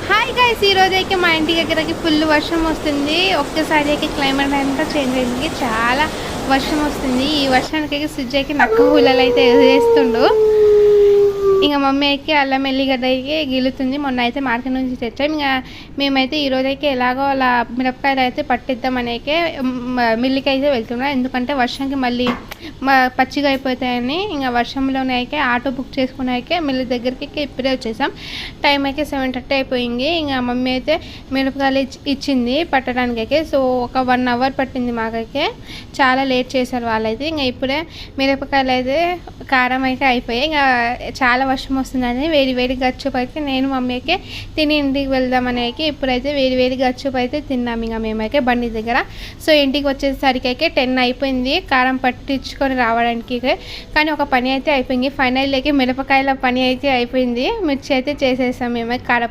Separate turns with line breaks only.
Hi guys, ఈరోజు అయితే మా ఇంటి దగ్గరకి ఫుల్ వర్షం వస్తుంది. ఒక్కసారి అయితే క్లైమేట్ అంతా చేంజ్ అయింది. చాలా వర్షం వస్తుంది. ఈ వర్షానికి అయితే సుజ్జకి నక్క హులలు అయితే వేస్తుండు. ఇంకా మమ్మీ అయితే అల్లం ఎల్లిగడ్డ అయితే గిలుతుంది. మొన్న అయితే మార్కెట్ నుంచి తెచ్చాం. ఇంకా మేమైతే ఈరోజు అయితే ఎలాగో అలా మిరపకాయలు అయితే పట్టిద్దామని అయితే మిల్లికి అయితే వెళ్తున్నాం. ఎందుకంటే వర్షంకి మళ్ళీ పచ్చిగా అయిపోతాయని ఇంకా వర్షంలోనే అయితే ఆటో బుక్ చేసుకుని అయితే మిల్లి దగ్గరికి ఇప్పుడే వచ్చేసాం. టైం అయితే 7:30 అయిపోయింది. ఇంకా మమ్మీ అయితే మిరపకాయలు ఇచ్చింది పట్టడానికి అయితే. సో ఒక 1 అవర్ పట్టింది మాకైతే. చాలా లేట్ చేశారు వాళ్ళైతే. ఇంకా ఇప్పుడే మిరపకాయలు అయితే కారం అయితే అయిపోయాయి. ఇంకా చాలా వర్షం వస్తుందని వేడి వేడి గచ్చుపు అయితే నేను మమ్మీకి తిని ఇంటికి వెళ్దామని ఇప్పుడైతే వేడి వేడి గచ్చుపు అయితే తిన్నాము ఇంకా మేమైతే బండి దగ్గర. సో ఇంటికి వచ్చేసరికి అయితే 10 అయిపోయింది కారం పట్టించుకొని రావడానికి. కానీ ఒక పని అయితే అయిపోయింది. ఫైనల్ మిరపకాయల పని అయితే అయిపోయింది. మిర్చి అయితే చేసేసాం మేము కారం